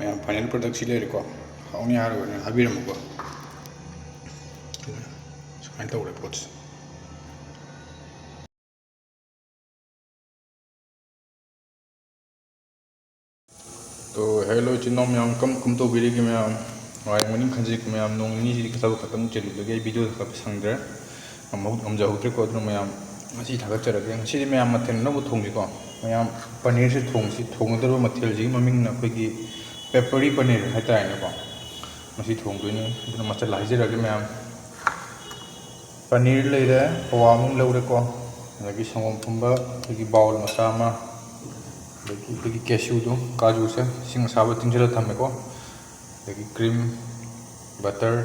मैं final product से लेरेको हाउनी हारगने हाबिरमुको सुमाइन तौरे पोट्स तो हेलो चिन्नो मैम कम तो बिरी के मैम वाई मनिंग खंजिक मैम नोंगनी जी खतब खतम चलुलगे वीडियो खब संगद्रे हमजाहुद्रे को ma'am ngasi thagacherage ngasi ma'am मथेल नबु थोंगिको मैम पनीर से थोंगसी थोंगदरो मथेल जी ममिंग ना खोगी पेपरी पनीर हाइताइनेको ngasi थोंगदोइनी अदुना मचल हाइजरगे मैम पनीर लेरे पवामुंग लौरेको अदगी संगोम फुंबा खोगी बाउल मचा अमा अदगी कैश्यू दो काजू से सिंग साबा तिंजला थमेको अदगी क्रीम बटर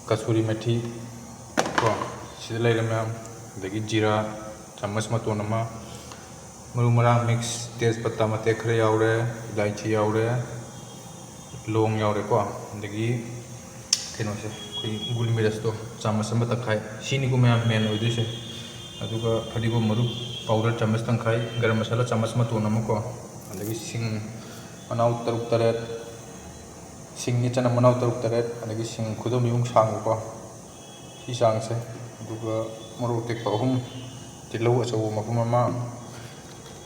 कसूरी मेथी को सिदा लेरे मैम अदगी जीरा चम्मच मतोन अमा मरु मरांग मिक्स तेजपत्ता मते खरे यावरे इलायची यावरे लोंग यावरे को अदगी केनो से कोई गुल मिरस तो चम्मच अमा तखाय सिनिगु मैम मेन ओइदुसे अदुगा फदिगो मरु पाउडर चम्मच तंखाय गरम मसाला चम्मच मतोन अमा को अदगी सिंग मनाव तरुक तरेत सिंग नि चना मनाव तरुक तरेत अदगी सिंग खुदो मियुंग सांग को सी सांग से अदुगा मरु टेक अहुम तिलौ अचौ मपुम अमा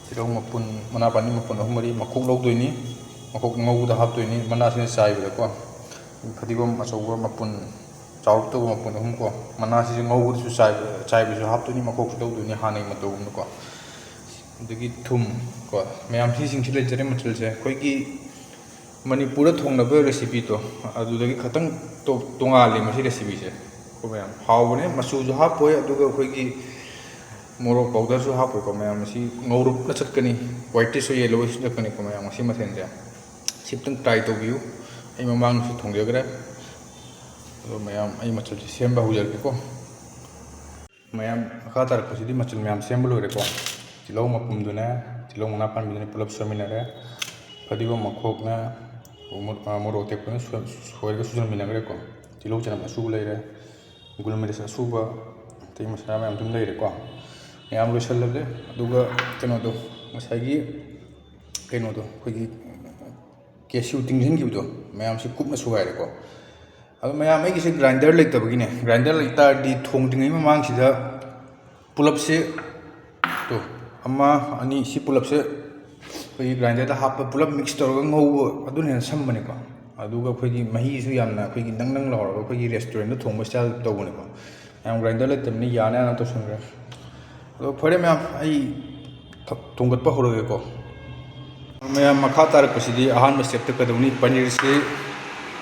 तिलौ मपुन मना पानी मपुन अहुम मरी मखोक लौदोइनी मखोक ngौदा हापदोइनी मना सिने चाइबदा को फदिगो अचौ मपुन चाउक तो मपुन अहुम को मना सिजे ngौबुसु चाइबसु हापदोइनी मखोक लौदोइनी हानै मतौम को अदगी थुम को मैम सी सिंग सिले जरे मचल से खोगी मणिपुर थोंगनब रेसिपी तो अदुदगी खतंग तो तोंगाले मसी रेसिपी से को मैम हावने मसुजु हापोय अदुगा खोगी मोरक पाउडर सु हापोय को मैम सी ngौरुप न चटकनी व्हाइटिश सो येलो सु चटकनी को मैम सी मथेन जे सिप्तंग ट्राई तो बियु आई ममांग सु थोंगजगरे तो मैम आई मचल से सेम बहुजर को मैम खा तार को सिदी मचल मैम सेम लोरे को तिलौ मपुमदुने तिलौ मना पानबिदुने पुलब सोमिनरे फदिगो मखोकना मोरक टेकपन सोयरग सुजनमिनगरे को तिलौ चना मसु लेरे गुल मिरस असुबा तै मसाला मैम तुम लेरे को मैम लोसलले अदुगा केनो दो मसागी केनो दो खोगी कैश्यू तिंगजिनगिबदो मैम से कुपना सुगाइरे को अब मैम आई किसे ग्राइंडर लेतबगिने ग्राइंडर लेतारदी थोंगदिङै ममांगसिदा पुलब से तो अमा अनि सी पुलब से खोगी ग्राइंडर दा हाप पुलब मिक्स तौरग ngौबो अदुन हेन सम्बने को अदुगा खोगी मही सु यामना खोगी नंग लहरग खोगी रेस्टोरेंट दा थोंबो स्टाइल तौबने को मैम ग्राइंडर लेतबनि याना ना तो संग्रे तो फरे मैम आई थोंगतपा होरगे को मैम मखा तारकसिदी अहान स्टेप तकदौनी पनीर से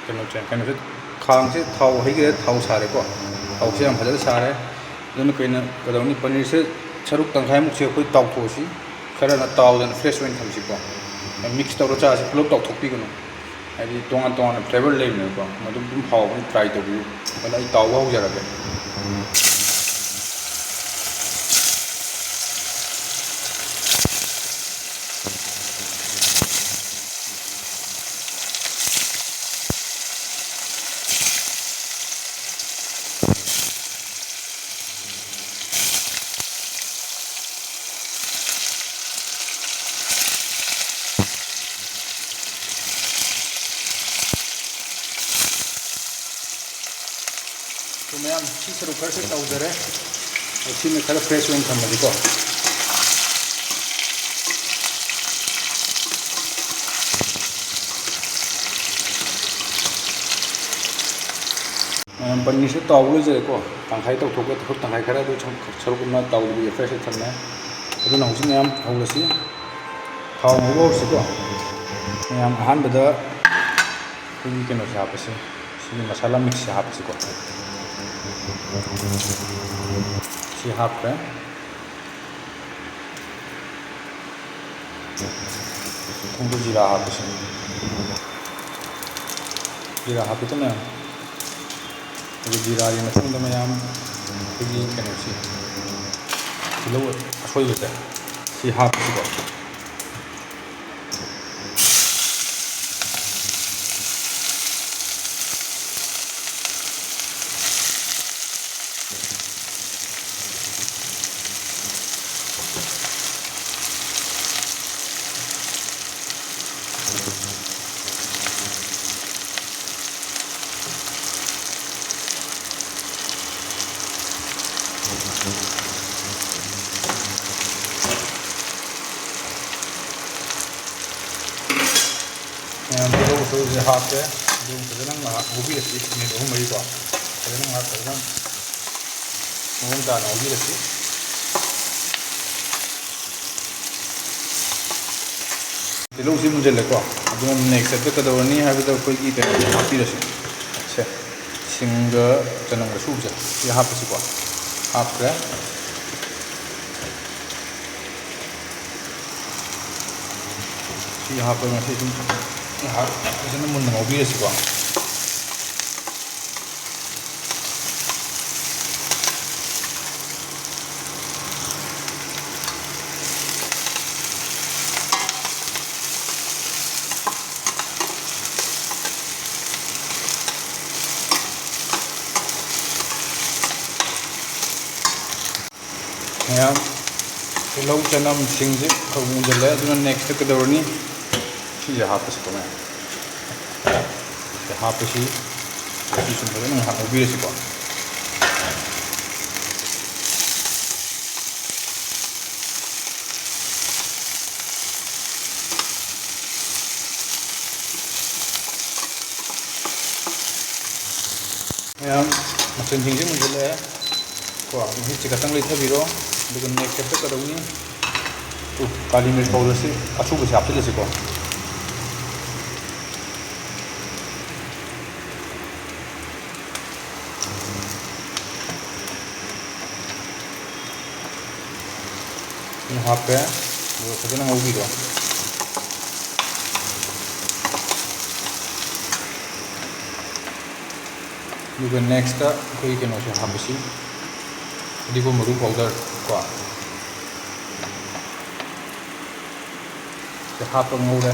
केनो से खांग से थाव हैगे थाव सारे को थाव से हम फजल सारे अदुन कइना कदौनी पनीर से सरुक तंखाय मुक से कोई तावथोसी खरा ना तावदन फ्रेश वेन थमसी को मिक्स तौर चा से पुलब तावथोकपिगनो आदि तोंगान तोंगान फ्लेवर लेबने को मदुम दुम हावबनि ट्राई तौबि बला आई ताव हाउजरगे तो मैम सी सरुक खर से तौजरे और सी में खर फ्रेश वेन थमदि को मैम पनीर से तावलो जरे को तंखाय तौथोके तो तंखाय खरा दो सरुक ना तावलो फ्रेश थमने अदुना हुजि मैम हौलसी थाव ngौबो को मैम अहानबदा खोगी केनो से हापसे सी मसाला मिक्स से हापसे को सी हाफ है थोंगो जीरा हापसे जीरा हापे तो मैम जीरा ये मतंग मैम खोगी केनो सी तिलौ असोइबसे सी हापसे को ꯇꯤꯜꯍꯧ ꯑꯁꯣꯏꯕꯁꯦ ꯍꯥꯞꯄꯦ ꯑꯗꯨ ꯐꯖꯅ ꯉꯥꯏꯍꯥꯛ ꯉꯧꯕꯤꯔꯁꯤ ꯃꯤꯅꯤꯠ 3-4ꯀꯣ ꯐꯖꯅ ꯉꯥꯏꯍꯥꯛ ꯐꯖꯅ ꯃꯑꯣꯡ ꯇꯥꯅ ꯉꯧꯕꯤꯔꯁꯤ ꯇꯤꯜꯍꯧꯁꯤ ꯃꯨꯟꯖꯜꯂꯦꯀꯣ ꯑꯗꯨꯅ ꯅꯦꯛꯁ ꯁ꯭ꯇꯦꯞꯇ ꯀꯩꯗꯧꯔꯅꯤ ꯍꯥꯏꯕꯗ ꯑꯩꯈꯣꯏꯒꯤ ꯀꯩꯅꯣꯁꯦ ꯍꯥꯞꯄꯤꯔꯁꯤ ꯁꯦ ꯁꯤꯡꯒ ꯆꯅꯝꯒ ꯁꯨꯕꯁꯦ ꯁꯤ ꯍꯥꯞꯄꯁꯤꯀꯣ ꯍꯥꯞꯈ꯭ꯔꯦ ꯁꯤ ꯍꯥꯞꯄꯒ ꯉꯁꯤ ꯑꯗꯨꯝ ꯉꯥꯏꯍꯥꯛ ꯐꯖꯅ ꯃꯨꯟꯅ ꯉꯧꯕꯤꯔꯁꯤꯀꯣ ꯃꯌꯥꯝ ꯇꯤꯜꯍꯧ ꯆꯅꯝ ꯁꯤꯡꯁꯦ ꯈꯔ ꯃꯨꯟꯖꯜꯂꯦ ꯑꯗꯨꯅ ꯅꯦꯛꯁꯇ ꯀꯩꯗꯧꯔꯅꯤ ꯁꯤꯁꯦ ꯍꯥꯞꯄꯁꯤꯀꯣ ꯃꯌꯥꯝ ꯁꯤ ꯍꯥꯞꯄꯁꯤ ꯁꯤ ꯁꯨꯝ ꯐꯖꯅ ꯉꯥꯏꯍꯥꯛ ꯉꯧꯕꯤꯔꯁꯤꯀꯣ ꯃꯌꯥꯝ ꯃꯆꯜꯁꯤꯡꯁꯦ ꯃꯨꯟꯖꯜꯂꯛꯑꯦ ꯀꯣ ꯃꯍꯤꯁꯦ ꯈꯤꯇꯪ ꯂꯩꯊꯕꯤꯔꯣ ꯑꯗꯨꯒ ꯅꯦꯛꯁ ꯁ꯭ꯇꯦꯞꯇ ꯀꯩꯗꯧꯅꯤ ꯀꯥꯂꯤ ꯃꯤꯔꯆ ꯄꯥꯎꯗꯔꯁꯤ ꯑꯁꯨꯕꯁꯤ ꯍꯥꯞꯆꯤꯜꯂꯁꯤꯀꯣ ꯁꯤ ꯍꯥꯞꯄꯦ ꯑꯗꯨꯒ ꯐꯖꯅ ꯉꯧꯕꯤꯔꯣ ꯑꯗꯨꯒ ꯅꯦꯛꯁꯇ ꯑꯩꯈꯣꯏ ꯀꯩꯅꯣꯁꯦ ꯍꯥꯞꯄꯁꯤ ꯐꯗꯤꯒꯣꯝ ꯃꯔꯨ ꯄꯥꯎꯗꯔ ꯀꯣ ꯁꯤ ꯍꯥꯞꯄ ꯉꯧꯔꯦ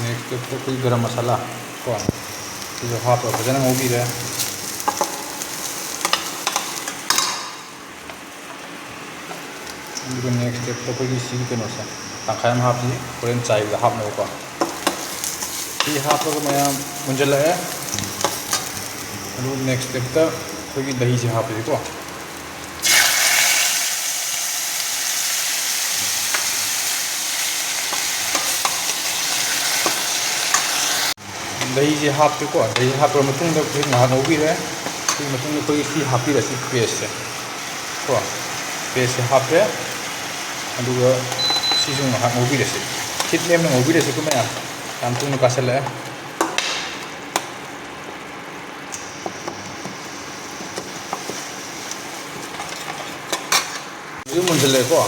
ꯅꯦꯛꯁꯇ ꯑꯩꯈꯣꯏ ꯒꯔꯝ ꯃꯁꯥꯂꯥ ꯀꯣ ꯁꯤꯁꯨ ꯍꯥꯞꯄ ꯐꯖꯅ ꯉꯧꯕꯤꯔꯦ ꯑꯗꯨꯒ ꯅꯦꯛꯁ ꯁ꯭ꯇꯦꯞꯇ ꯑꯩꯈꯣꯏꯒꯤ ꯁꯤꯒꯤ ꯀꯩꯅꯣꯁꯦ ꯇꯪꯈꯥꯏ ꯑꯃ ꯍꯥꯞꯄꯤ ꯍꯣꯔꯦꯟ ꯆꯥꯏꯕꯗ ꯍꯥꯞꯅꯕꯀꯣ ꯁꯤ ꯍꯥꯞꯄꯒ ꯃꯌꯥꯝ ꯃꯨꯟꯖꯜꯂꯛꯑꯦ ꯑꯗꯨ ꯅꯦꯛꯁ ꯁ꯭ꯇꯦꯞꯇ ꯑꯩꯈꯣꯏꯒꯤ ꯗꯍꯤꯁꯦ ꯍꯥꯞꯄꯁꯤꯀꯣ दही हापे दही हाप नौबीरे सी हापीरसी पेस्ट को पेस्ट हापे नौबीरसी खिट लेम नौबीरसी को मैं तुम कासल मुझलेको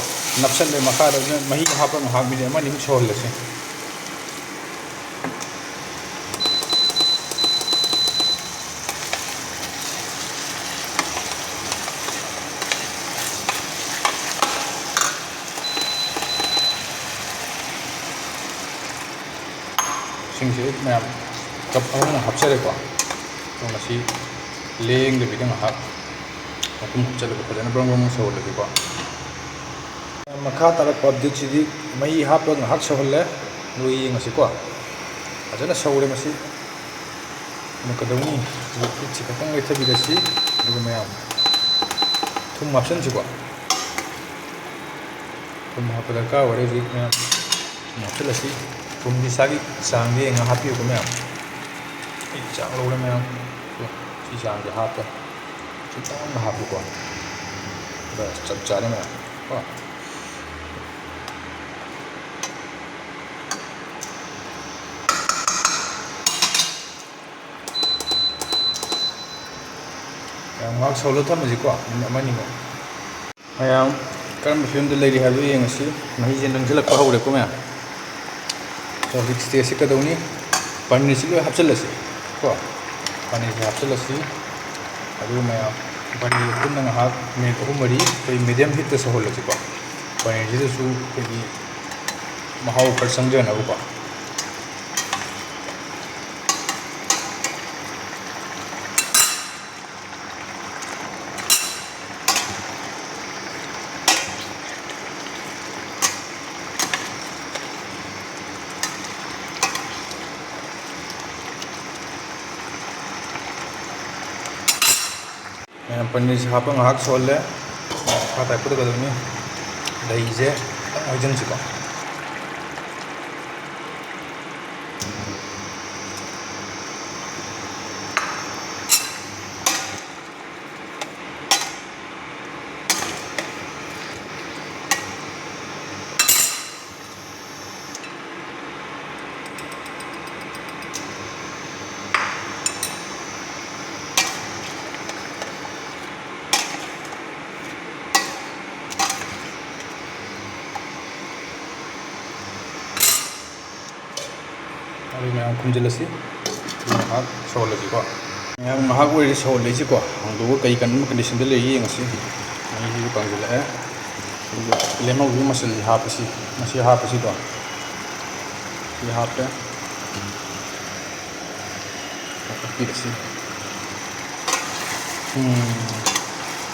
नपसले मखा मही हाप मिनट सोहलसे मैं कप हापचरेको लेंग मकुम चल फजन ब्रम ब्रम सौलेको मखा तारक अपडेट मही हाप सौहल येंगसीको फजन सौरे कदौनी खत लेथबीरसी मैं थूम हापसको थूम हाप दरकार मैं हापसी थूम की चांग हापीको मैं चांग लौरे मैं चांग हाप खितंग हापको चप चारे मैं सौल थमेको मिनट मैं कम फिल्म लेरी है महीजे नंजल्प हौरेको मैं हजिक स्टेज से कदौनी पनीर से लोग हापचलसी को पनीर से हापचलसी मैं पनीर पुनः मिनट 3-4 मीडियम हीट सौहलसीको पनीर से महौ खर चंजनबको पनीर से हाप सोले खा टाइप कदमी ꯗꯍꯤꯁꯦ ꯍꯩꯖꯤꯟꯁꯤꯀꯣ ꯑꯗꯨ ꯃꯌꯥꯝ ꯈꯨꯝꯖꯤꯜꯂꯁꯤ ꯉꯥꯏꯍꯥꯛ ꯁꯧꯍꯜꯂꯁꯤꯀꯣ ꯃꯌꯥꯝ ꯉꯥꯏꯍꯥꯛ ꯑꯣꯏꯔꯗꯤ ꯁꯧꯍꯜꯂꯛꯏꯁꯤꯀꯣ ꯍꯥꯡꯗꯣꯛꯑꯒ ꯀꯩ ꯀꯟꯕ ꯀꯟꯗꯤꯁꯟꯗ ꯂꯩꯔꯤ ꯌꯦꯡꯉꯁꯤ ꯃꯩꯁꯤꯁꯨ ꯀꯪꯁꯤꯜꯂꯛꯑꯦ ꯑꯗꯨꯒ ꯂꯦꯝꯍꯧꯕ ꯃꯆꯜꯁꯤ ꯍꯥꯞꯄꯁꯤ ꯃꯁꯤ ꯍꯥꯞꯄꯁꯤꯀꯣ ꯁꯤ ꯍꯥꯞꯄꯦ ꯍꯥꯞꯄꯤꯔꯁꯤ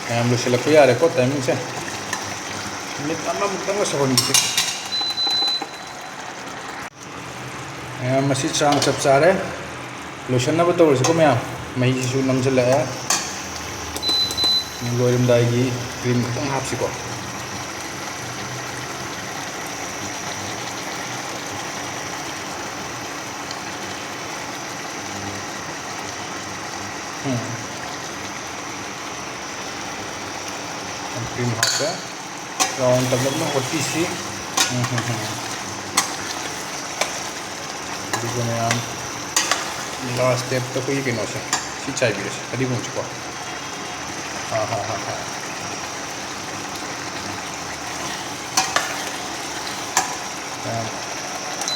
ꯃꯌꯥꯝ ꯂꯣꯏꯁꯤꯜꯂꯛꯄ ꯌꯥꯔꯦꯀꯣ ꯇꯥꯏꯃꯤꯡꯁꯦ ꯃꯤꯅꯤꯠ ꯑꯃꯃꯨꯛꯇꯪꯒ ꯁꯧꯍꯟꯈꯤꯁꯤ ꯃꯌꯥꯝ ꯃꯁꯤ ꯆꯥꯡ ꯆꯞ ꯆꯥꯔꯦ ꯂꯣꯏꯁꯟꯅꯕ ꯇꯧꯔꯁꯤꯀꯣ ꯃꯌꯥꯝ ꯃꯩꯁꯤꯁꯨ ꯅꯝꯁꯤꯜꯂꯛꯑꯦ ꯂꯣꯏꯔꯝꯗꯥꯏꯒꯤ ꯀ꯭ꯔꯤꯝ ꯈꯤꯇꯪ ꯍꯥꯞꯁꯤꯀꯣ क्रीम हापे राउंड तक ओटीसी मैम लास्ट स्टेप तो कोई कहीं से चाय अभी मुझको हाँ हाँ हाँ हाँ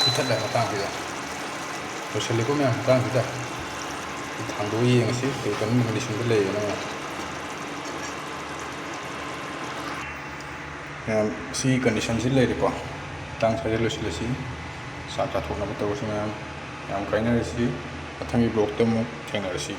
इतना मतंग लोसलेको मैम मतंग थांदो येंगसी कई कन कंडीशन लेना मैम सी कंडीशन से लेको तंग साइड लोसलसी साथ थोड़ा तौर मैम मैम कहीं मथंगी ब्लॉग थेंगी